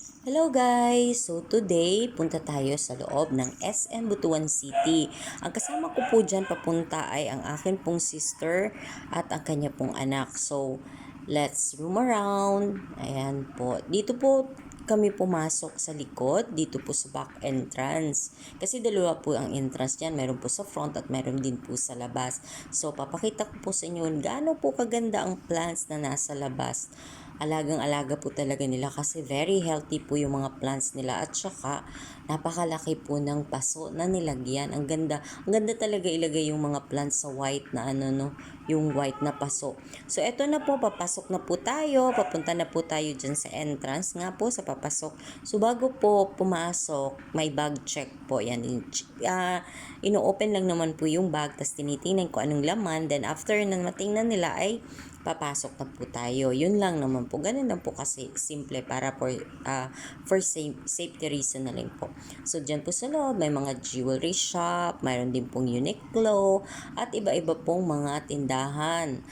Hello guys! So today, punta tayo sa loob ng SM Butuan City. Ang kasama ko po dyan papunta ay ang akin pong sister at ang kanya pong anak. So, let's roam around. Ayan po. Dito po kami pumasok sa likod, dito po sa back entrance. Kasi dalawa po ang entrance niyan. Meron po sa front at meron din po sa labas. So, papakita ko po sa inyo gaano po kaganda ang plants na nasa labas. Alagang-alaga po talaga nila kasi very healthy po yung mga plants nila at saka napakalaki po ng paso na nilagyan. Ang ganda talaga ilagay yung mga plants sa white na yung white na paso. So eto na po, papasok na po tayo, papunta na po tayo dyan sa entrance nga po sa papasok. So bago po pumasok, may bag check po. Yan, ino-open lang naman po yung bag, tas tinitingnan ko anong laman, then after na matingnan nila ay papasok na po tayo. Yun lang naman po. Ganun lang po kasi simple para for safety reason na lang po. So, dyan po sa loob, may mga jewelry shop, mayroon din pong Uniqlo, at iba-iba pong mga tindahan.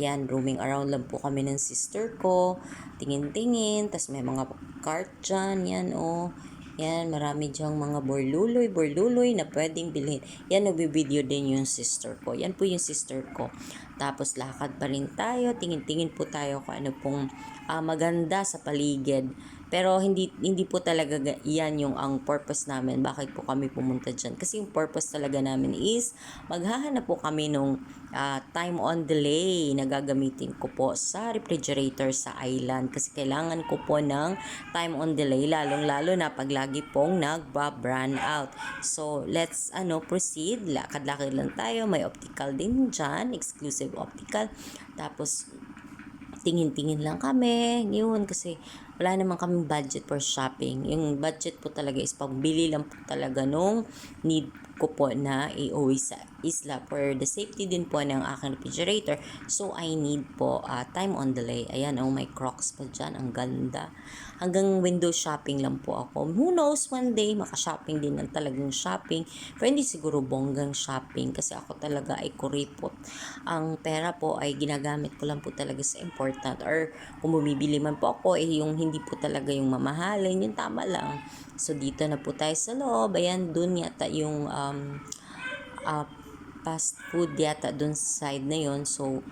Yan, roaming around lang po kami ng sister ko. Tingin-tingin, tas may mga cart dyan. Yan, oh. Yan, marami dyang mga borluloy na pwedeng bilhin. Yan, nagbibideo din yung sister ko. Yan po yung sister ko. Tapos lakad pa rin tayo, tingin-tingin po tayo kung ano pong maganda sa paligid. Pero hindi po talaga yan yung ang purpose namin. Bakit po kami pumunta dyan? Kasi yung purpose talaga namin is maghahanap po kami nung time on delay na gagamitin ko po sa refrigerator sa island. Kasi kailangan ko po ng time on delay lalong-lalo na pag lagi pong nagba-brand out. So, let's proceed. Lakad-lakad lang tayo. May optical din dyan. Exclusive optical. Tapos, tingin-tingin lang kami. Yun, kasi wala naman kaming budget for shopping. Yung budget po talaga is pambili lang po talaga nung need ko po na iuwi sa isla for the safety din po ng aking refrigerator. So, I need po time on delay. Ayan, oh, may Crocs pa dyan. Ang ganda. Hanggang window shopping lang po ako. Who knows, one day, makashopping din ng talagang shopping. Pero hindi siguro bonggang shopping kasi ako talaga ay kuripot. Ang pera po ay ginagamit ko lang po talaga sa important or kung bumibili man po ako yung hindi po talaga yung mamahalin, yung tama lang. So dito na po tayo sa loob. Ayan, dun yata yung uh, fast food yata dun sa side na yon. So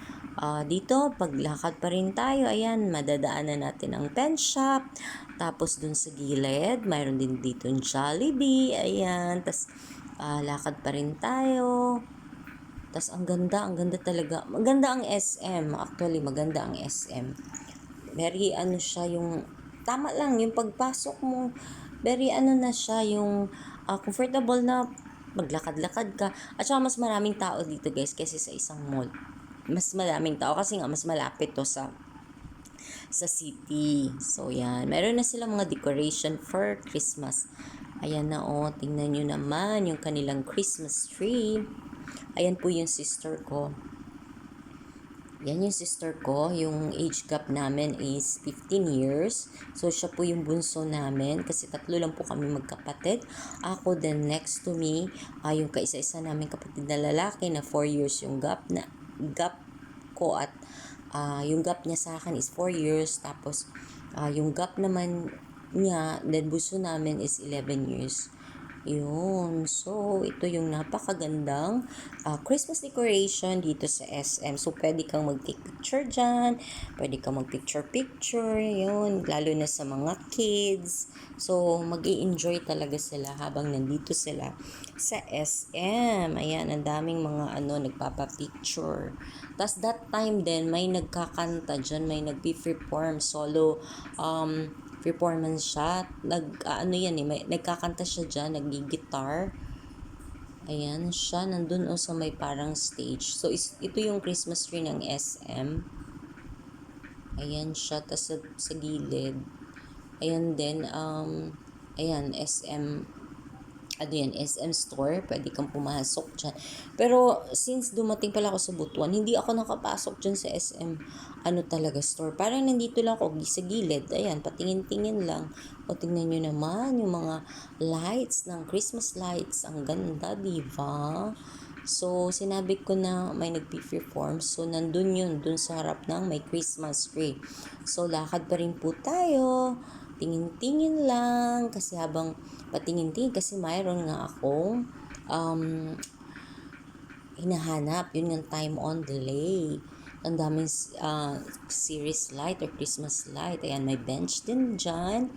dito paglakad pa rin tayo, ayan, madadaanan natin ang pen shop. Tapos dun sa gilid mayroon din dito yung Jollibee, ayan. Tas lakad pa rin tayo. Tas ang ganda talaga. Maganda ang SM. Actually, maganda ang SM. Very siya yung, tama lang, yung pagpasok mo, very na siya, yung comfortable na maglakad-lakad ka. At saka mas maraming tao dito guys, kasi sa isang mall. Mas maraming tao kasi nga mas malapit to sa city. So, yan. Meron na silang mga decoration for Christmas. Ayan na, oh. Tingnan nyo naman yung kanilang Christmas tree. Ayan po yung sister ko. Yan yung sister ko. Yung age gap namin is 15 years. So, siya po yung bunso namin. Kasi tatlo lang po kami magkapatid. Ako, then next to me, yung kaisa-isa namin kapatid na lalaki na 4 years yung gap ko. At yung gap niya sa akin is 4 years. Tapos, yung gap naman niya, then bunso namin is 11 years. Yun. So, ito yung napakagandang Christmas decoration dito sa SM. So, pwede kang mag-take picture dyan. Pwede kang mag-picture-picture. Yun. Lalo na sa mga kids. So, mag-i-enjoy talaga sila habang nandito sila sa SM. Ayan, ang daming mga nagpapa-picture. Tapos, that time din, may nagkakanta dyan. May nag-perform solo performance siya. Nagkakanta siya dyan, nag-guitar. Ayan siya, nandun sa may parang stage. So, ito yung Christmas tree ng SM. Ayan siya, tas sa gilid. Ayan din, ayan, SM SM store, pwede kang pumasok dyan. Pero, since dumating pala ako sa Butuan, hindi ako nakapasok dyan sa SM, talaga store. Parang nandito lang ako sa gilid, ayan, patingin-tingin lang. O, tingnan nyo naman, yung mga lights ng Christmas lights, ang ganda, diba? So, sinabi ko na may nag-perform. So, nandun yun, dun sa harap ng may Christmas tree. So, lakad pa rin po tayo. tingin-tingin lang kasi habang patingin-tingin kasi mayroon nga akong hinahanap, yun yung time on delay. Ang daming series light or Christmas light. Ayan, may bench din dyan.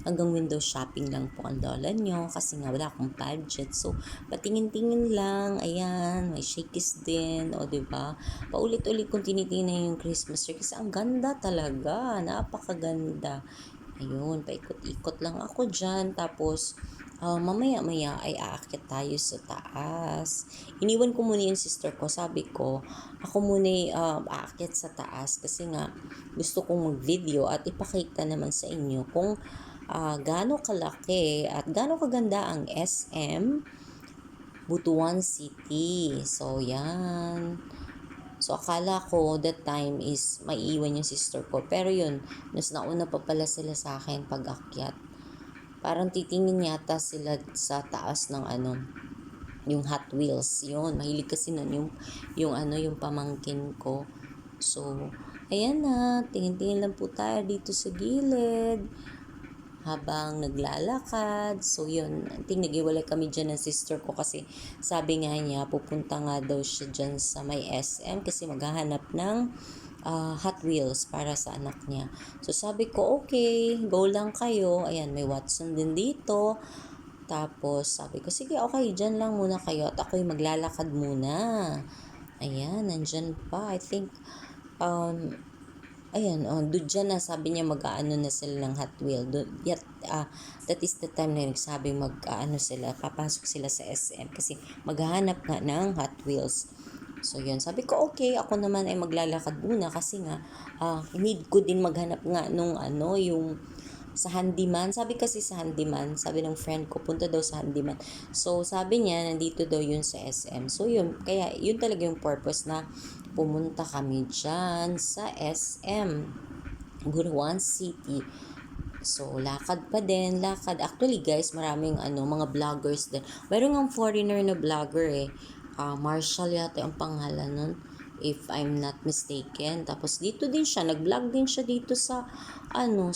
Hanggang window shopping lang po ang lola nyo kasi nga wala akong budget. So, patingin-tingin lang. Ayan, may shakies din. O, diba? Paulit-ulit kong tinitingnan yung Christmas tree kasi ang ganda talaga. Napakaganda. Ayun, paikot-ikot lang ako dyan. Tapos, mamaya-maya ay aakyat tayo sa taas. Iniwan ko muna yung sister ko. Sabi ko, ako muna aakyat sa taas kasi nga gusto kong mag-video at ipakita naman sa inyo kung gaano kalaki at gaano kaganda ang SM Butuan City. So, yan. So, akala ko that time is maiiwan yung sister ko. Pero yun, mas nauna pa pala sila sa akin pag-akyat. Parang titingin yata sila sa taas ng yung Hot Wheels. Yun, mahilig kasi nun yung pamangkin ko. So, ayan na, tingin-tingin lang po tayo dito sa gilid habang naglalakad. So, yun, nag-iwalay kami dyan ng sister ko kasi sabi nga niya, pupunta nga daw siya dyan sa may SM kasi maghahanap ng Hot Wheels para sa anak niya. So, sabi ko, okay, go lang kayo. Ayan, may Watson din dito. Tapos, sabi ko, sige, okay, dyan lang muna kayo. At ako'y maglalakad muna. Ayan, nandyan pa. I think, ayan, doon dyan na, sabi niya mag-aano na sila ng Hot Wheel. That is the time na nagsabi mag-aano sila, papasok sila sa SM kasi maghahanap nga ng Hot Wheels. So, yun. Sabi ko, okay, ako naman ay maglalakad muna kasi nga, need ko din maghanap nga nung yung sa handyman. Sabi kasi sa handyman, sabi ng friend ko, punta daw sa handyman. So, sabi niya, nandito daw yun sa SM. So, yun. Kaya, yun talaga yung purpose na pumunta kami dyan sa SM Butuan City. So, lakad pa din, lakad. Actually, guys, maraming mga vloggers din. Mayroon ng foreigner na vlogger Marshall yata yung pangalan nun, if I'm not mistaken. Tapos, dito din siya, nag-vlog din siya dito sa,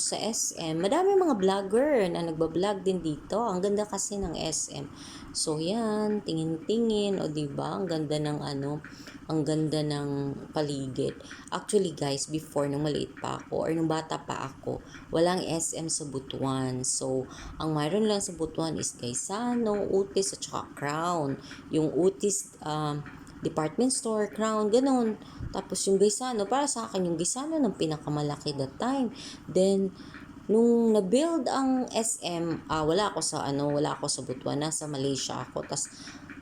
sa SM. Madami mga vlogger na nagba-vlog din dito. Ang ganda kasi ng SM. So, yan, tingin-tingin, o diba, ang ganda ng ang ganda ng paligid. Actually guys, before nung maliit pa ako or nung bata pa ako, walang SM sa Butuan. So, ang mayroon lang sa Butuan is Gaisano, Utis at saka Crown. Yung Utis department store, Crown, ganun. Tapos yung Gaisano, para sa akin yung Gaisano ng pinakamalaki that time. Then, nung na-build ang SM, wala ako sa Butuan, nasa Malaysia ako. Tas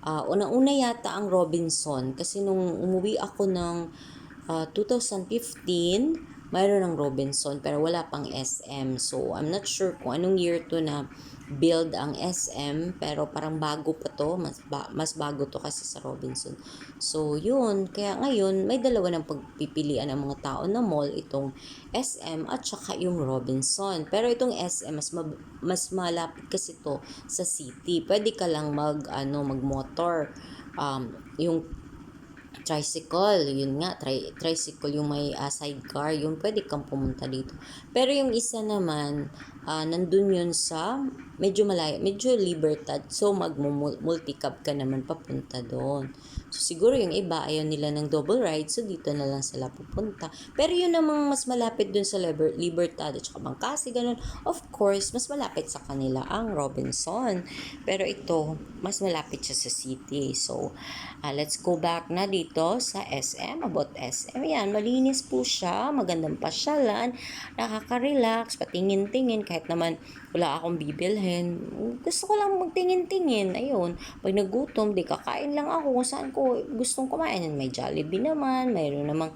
unang-una yata ang Robinson kasi nung umuwi ako ng 2015, mayroon ng Robinson pero wala pang SM. So, I'm not sure kung anong year to na build ang SM pero parang bago pa to, mas bago to kasi sa Robinson. So, yun, kaya ngayon may dalawa ng pagpipilian ng mga tao na mall, itong SM at saka yung Robinson. Pero itong SM mas malapit kasi to sa city. Pwede ka lang mag-motor, yung tricycle, yun nga, tricycle yung may sidecar, yung pwede kang pumunta dito. Pero yung isa naman, nandun yun sa medyo malayo, medyo Libertad, so multicab ka naman papunta doon. So siguro yung iba ayaw nila ng double ride, so dito na lang sila pupunta. Pero yun namang mas malapit dun sa Libertad at saka Bangkasi, ganun. Of course, mas malapit sa kanila ang Robinson. Pero ito, mas malapit siya sa city. So, let's go back na dito sa SM, about SM. Yan, malinis po siya, magandang pasyalan, nakaka-relax, patingin-tingin, kahit naman wala akong bibilhin. Gusto ko lang magtingin-tingin. Ayun, pag nagutom, di kakain lang ako kung saan ko gustong kumain. May Jollibee naman, mayroon namang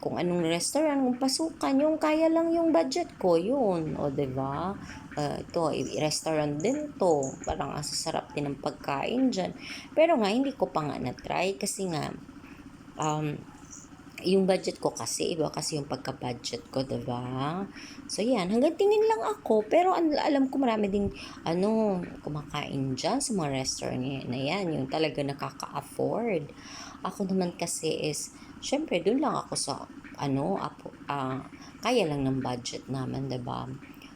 kung anong restaurant, kung pasukan, yung kaya lang yung budget ko, yun. O, diba? Ito, restaurant din to. Parang asasarap din ng pagkain dyan. Pero nga, hindi ko pa nga na-try kasi nga, yung budget ko kasi, iba kasi yung pagka-budget ko, diba? So, yan. Hanggang tingin lang ako. Pero alam ko marami ding, kumakain dyan sa mga restaurant na yan. Yung talaga nakaka-afford. Ako naman kasi is, syempre, dun lang ako sa, kaya lang ng budget naman, diba?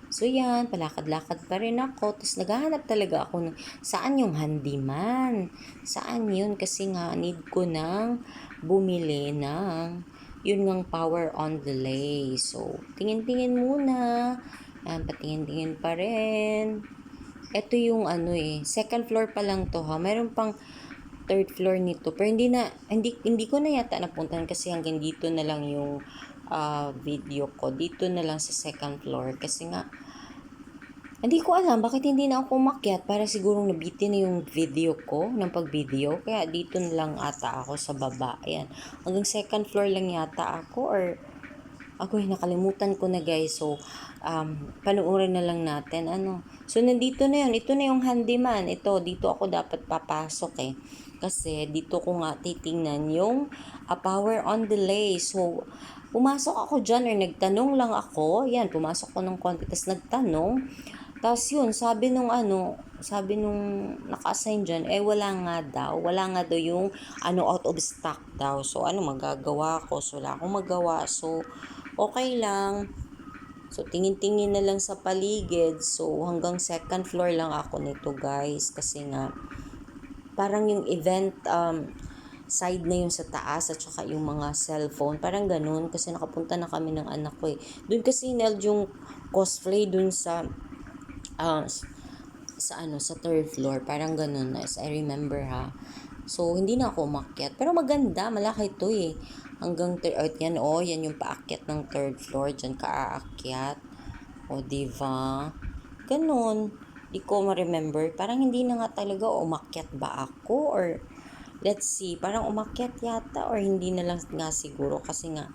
So yan, palakad-lakad pa rin ako. Tapos naghahanap talaga ako ng saan yung handyman. Saan yun? Kasi nga need ko nang bumili ng yun ngang power on delay. So, tingin-tingin muna. Yan, patingin-tingin pa rin. Ito yung ano second floor pa lang to ha. Mayroon pang third floor nito. Pero hindi ko na yata napuntahan kasi hanggang dito na lang yung video ko. Dito na lang sa second floor kasi nga hindi ko alam bakit hindi na ako umakyat para sigurong nabitin na yung video ko ng pag-video. Kaya dito na lang ata ako sa baba. Ayan. Hanggang second floor lang yata ako or ako nakalimutan ko na guys. So, panuorin na lang natin. So, nandito na yun. Ito na yung handyman. Ito, dito ako dapat papasok Kasi dito ko nga titingnan yung power on delay. So, pumasok ako dyan or nagtanong lang ako. Yan, pumasok ko ng konti. Tapos nagtanong. Tapos yun, sabi nung naka-assign dyan, wala nga daw yung out of stock daw. So, magagawa ko? So, wala akong magawa. So, okay lang. So, tingin-tingin na lang sa paligid. So, hanggang second floor lang ako nito, guys. Kasi nga, parang yung event, side na yung sa taas at saka yung mga cellphone. Parang ganun. Kasi nakapunta na kami ng anak ko Doon kasi neld yung cosplay dun sa sa third floor. Parang ganun, as I remember ha. So, hindi na ako umakyat. Pero maganda, malaki ito Hanggang yan yung paakyat ng third floor. Diyan ka aakyat. O, diba? Ganun. Di ko ma-remember. Parang hindi na nga talaga umakyat ba ako or let's see, parang umakyat yata or hindi na lang nga siguro kasi nga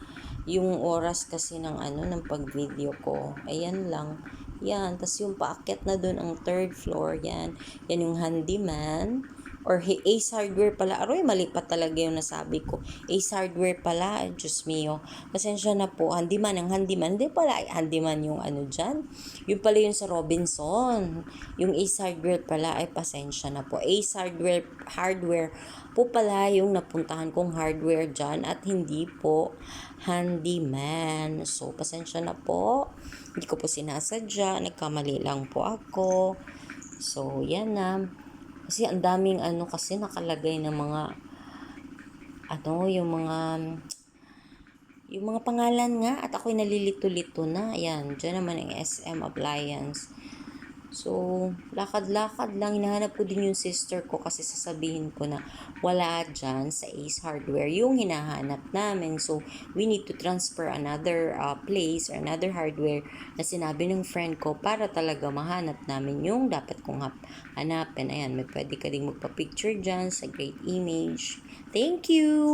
yung oras kasi ng ng pag-video ko. Ayan lang. Yan, tas yung paakyat na doon ang third floor, yan. Yan yung handyman or Ace Hardware pala. Aroy, mali pa talaga yung nasabi ko. Ace Hardware pala, Diyos mio. Pasensya na po, handyman. Ang handyman, hindi pala handyman yung dyan. Yung pala yung sa Robinson. Yung Ace Hardware pala, pasensya na po. Ace Hardware po pala yung napuntahan kong hardware dyan at hindi po handyman. So, pasensya na po. Hindi ko po sinasadya. Nagkamali lang po ako. So, yan na. Kasi ang daming kasi nakalagay ng mga yung mga pangalan nga at ako'y nalilito-lito na. Ayan, dyan naman ang SM Appliance. So, lakad-lakad lang. Hinahanap ko din yung sister ko kasi sasabihin ko na wala dyan sa Ace Hardware yung hinahanap namin. So, we need to transfer another place or another hardware na sinabi ng friend ko para talaga mahanap namin yung dapat kong hanapin. Ayan, may pwede ka ding magpa-picture dyan sa Great Image. Thank you!